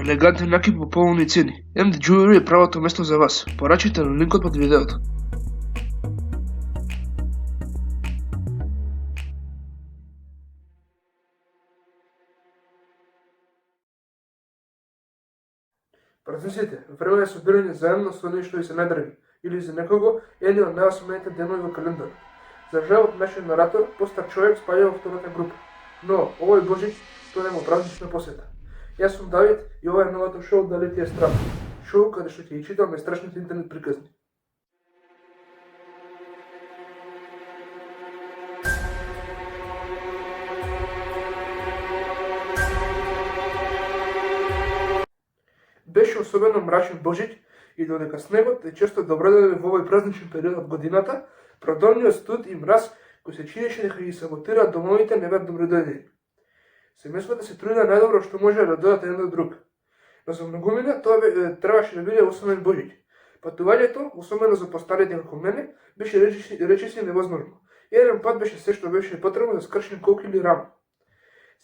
Елегантен накид по поволни цени. MD Jewelry е правото место за вас. Порачите на линкот под видеото. Размислете, време е собирање заедно со нешто и се најдраги, или за некого еден од најосмените денови во календар. За жалот, нашиот наратор, постар човек, спаѓа во втората група. Но, овој Божич, тоа нема празнична посета. Јас сум Давид и ова е новото шоу Дали ти е страх? Шоу каде што ќе ги читам страшните интернет приказни. Беше особено мрачен Божич и додека снегот е често доброделен во овој празничен период од годината, продолниот студ и мраз кој се чинеше дека ги саботираат домовите не беа добродојдени. Семејствата се трудеа најдобро што може да додат еден до друг. Но за многумина тоа требаше да биде особен Божич. Патувањето, особено за постарите како мене, беше речиси невозможно. Еден пат беше се што беше потребно да скршим колку или рама.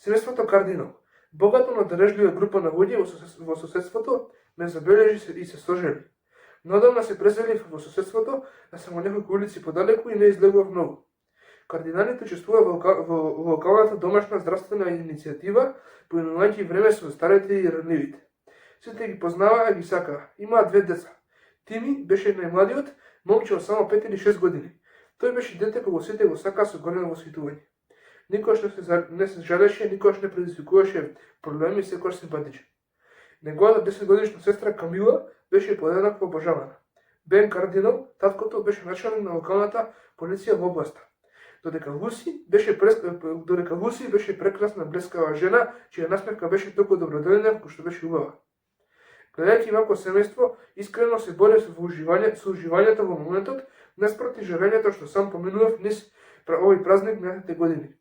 Семејството Кардинал, богато надрежлива група на луѓе во соседството, ме забележи и се сожали. Но одамна се преселив во соседството, а само неколку улици подалеку и не излегував многу. Кардиналите учествува во локалната домашна здравствена иницијатива, поименувајќи време со старите и ранливите. Сите ги познаваа и ги сакаа. Имаа две деца. Тими беше најмладиот, момче од само 5 или 6 години. Тој беше дете кого сите го сакаа со големо воспитување. Никош не се жалеше, никош не предизвикуваше проблеми, секој симпатичен. Неговата 10-годишна сестра Камила беше подеднакво обожавана. Бен Кардинал, таткото, беше началник на локалната полиција во областа. Додека Луси беше прекрасна блескава жена, чија насмевка беше толку добродојна кој што беше убава. Гледајќи вако семејство, искрено се боре со уживањето во моментот, наспроти жарењето што сам поминував низ овој празник минатите години.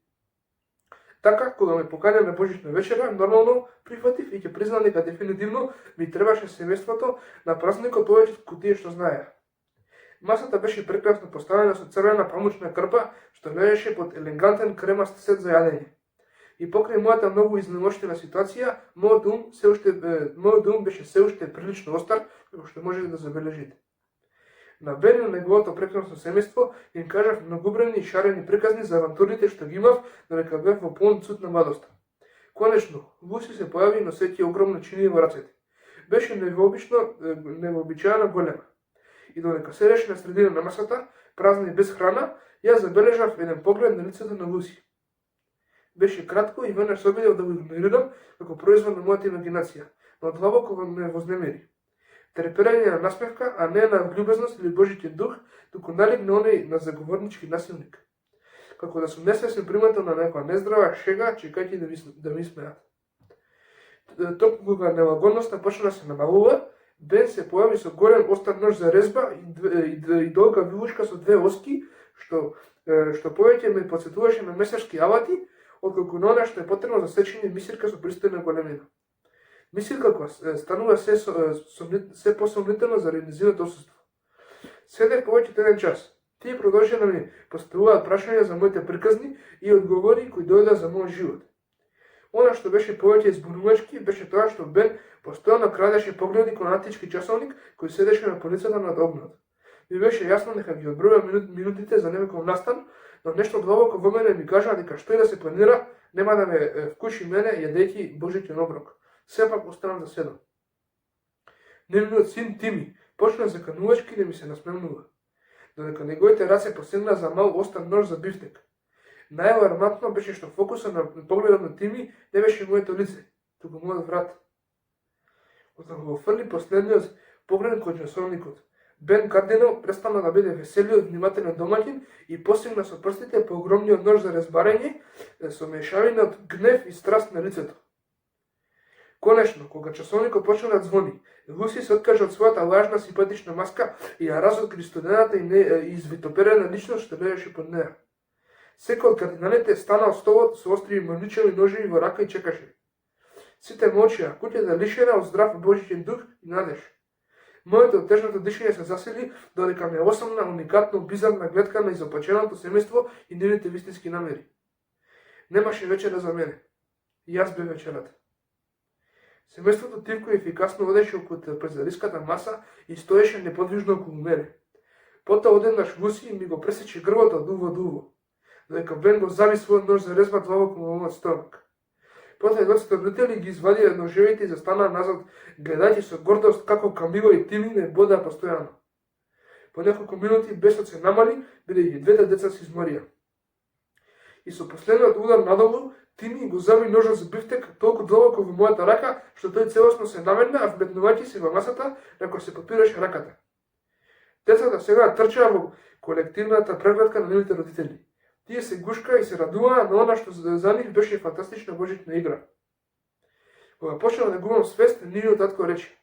Така, кога ме поканя на Божична вечера, нормално прифатив и ќе признам дека дефинитивно ми требаше семејството на празникот повеќе од тие што знаеа. Масата беше прекрасно поставена со црвена памучна крпа, што лежеше под елегантен кремаст сет за јадење. И покрај мојата многу изнемоштена ситуација, мојот ум беше се уште прилично остар, како што можете да забележите. На Бен и на неговото прекрасно семејство им кажав многубрени и шарени приказни за авантурите што ги имав, додека бев во полн цуд на младоста. Конечно, Луси се појави и носејќи огромна чинија во рацете. Беше невообичаено голема. И додека седеше на средина на масата, празна и без храна, јас забележав еден поглед на лицето на Луси. Беше кратко и веднаш се обидев да го игнорирам како производ на мојата имагинација, но длабоко ме вознемери. Треперење на насмевка, а не на љубезност или Божиќен дух, туку налик на оној на заговорнички насилник. Како да сум несвесен примател на некоја нездрава шега, чекајќи да ми смеат. Токму кога нелагодноста почна да се намалува, Бен се појави со голем остар нож за резба и долга вилушка со две оски, што повеќе ме потсетуваше на месарски алати, отколку на она што е потребно за сечење мисирка со пристојна големина. Мисирка која станува се посомнително заради незиното отсуство. Седев повеќе од еден час. Тие продолжија да ми поставуваат прашања за моите приказни и одговори кои дојдоа за мојот живот. Она што беше повеќе избунувачки беше тоа што Бен постојано крадеше погледи кон антички часовник кој седеше на полицата над огнот. Ми беше јасно дека ги одбројува минутите за некој настан, но нешто длабоко во мене ми кажа дека што и да се планира, нема да ме вкуши мене јадејќи Божиќен оброк. Сепак останав да седам. Нивниот син Тими почна заканувачки да ми се насмевнува, додека неговите раце посегнаа за мал остар нож за бифтек. Најалармантно беше што фокусот на погледот на Тими не беше моето лице, туку мојот врат. Кога го фрли последниот поглед кон часовникот, Бен Кардинал престана да биде веселиот внимателен домаќин и посегна со прстите по огромниот нож за резбарење, со мешавина од гнев и страст на лицето. Конечно, кога часовникот почна да звони, Луси се откажа од својата лажна симпатична маска и ја разоткри студената и извитоперена личност што лежеше под неа. Секој од кардиналите стана од столот со остри мрничеви ножеви во рака и чекаше. Сите молчеа, куќата лишена од здрав Божиќен дух и надеж. Моето тежното дишење се засили додека ме осамна уникатно бизарна гледка на изопаченото семејство и нивните вистински намери. Немаше вечера за мене. И јас бев вечерата. Семејството Тивко ефикасно одеше околу трапезариската маса и стоеше неподвижно околу мене. Потоа одеднаш гуси и ми го пресече грбото од уво до уво, додека Бен го зави својот нож за резба длабоко во мојот стомак. Потоа двајцата родители ги извадија ножевите и застанаа назад, гледајќи со гордост како Камило и Тими не бодаа постојано. По неколку минути бесот се намали, бидејќи двете деца се изморија. И со последниот удар надолу, Тими го зави ножот за бифтек толку длабоко во мојата рака, што тој целосно се наметна, а вметнувајќи се во масата, на која се потпираше раката. Децата сега трчаа во колективната прегледка на нивните родители. Тие се гушка и се радуваа на она што за нив беше фантастична божична игра. Кога почнав да губам свест, нивниот татко рече: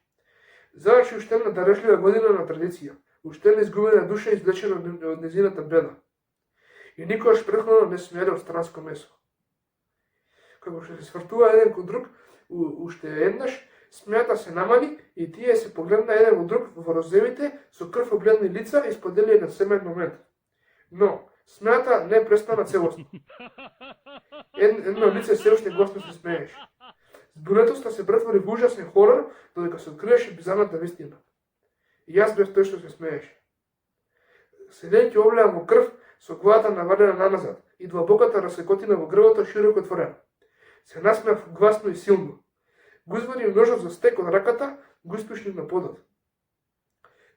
"Заврши уште една дарежлива година на традиција, уште една изгубена душа извлечена од незината беда." И никогаш претходно не сум јадел странско месо. Како што се свртува еден кон друг, уште еднаш смејата се намали и тие се погледна еден во друг во розевите со крв обледни лица и споделија на семен момент. Но смејата не престана целосно. Едно лице се уште гласно се смееше. Збунетоста се претвори во ужасен хорор, додека се откриеше бизарната вистина. И јас бев тој што се смееше. Седејќи облеан во крв, со главата навалена наназад и длабоката разсекотина во грбото широко отворена. Се насмеав гласно и силно. Го извадив ножот за стек од раката, го испушнив на подот.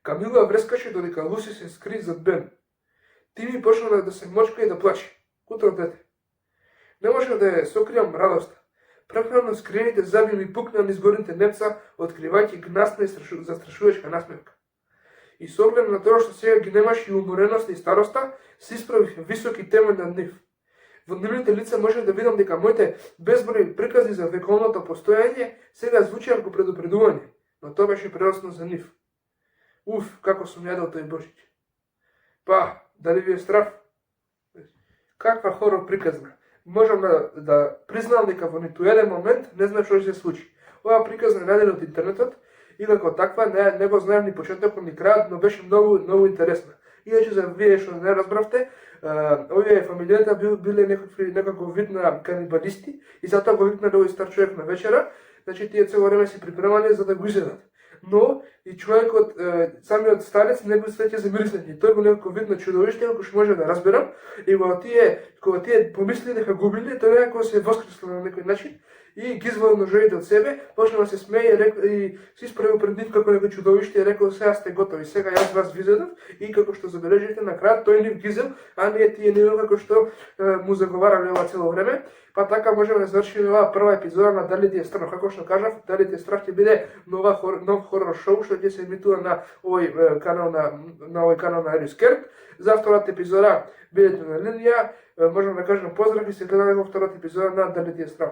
Камила врескаше додека Луси се скри зад Бен. Тими почна да се мочка и да плаче. Кутро дете. Не можев да ја сокријам радоста. Прекнано скриените заби ми пукна низ горните непца, откривајќи гнасна и застрашувачка насмевка. И со оглед на тоа што сега ги немаше и умореноста и староста, се исправив високи темен над нив. Во нивните лица можев да видам дека моите безброј приказни за вековното постојање сега звучеа како предупредување, но тоа беше преосно за нив. Уф, како сум јадел тој Божич. Па, дали ви е страв? Каква хорор приказна. Можам да признам дека во ниту еден момент не знам што ќе се случи. Оваа приказна е најдена од интернетот и како таква не го знаем ни почетокот ни крајот, но беше многу интересна. Иначе за вие што не разбравте, овие фамилијата биле некако вид на канибалисти и затоа го викнале овој стар човек на вечера, значи тие цело време се припремале за да го изедат. Но и човекот, самиот старец не го свеќе за мирисање. Тој го некако вид на чудовиште, како што може да разберам, и кога тие помисли дека губиле, тој некако се воскресло на некој начин и ги извади ножовите од себе, почна да се смее и се исправил пред нив како некој чудовиште и рекол: "Сега сте готови, сега јас вас визедов", и како што забележите на крај тој нив гизел, а не тие нив како што му заговарале ова цело време. Па така можеме да завршиме оваа прва епизода на Дали ти е страх. Како што кажав, Дали ти е страх ќе биде нов хорор шоу што ќе се емитува на овој канал на Ерис Керк. За втората епизода бидете на линија. Можам да кажам поздрав и се гледаме во втората епизода на Дали ти е страх.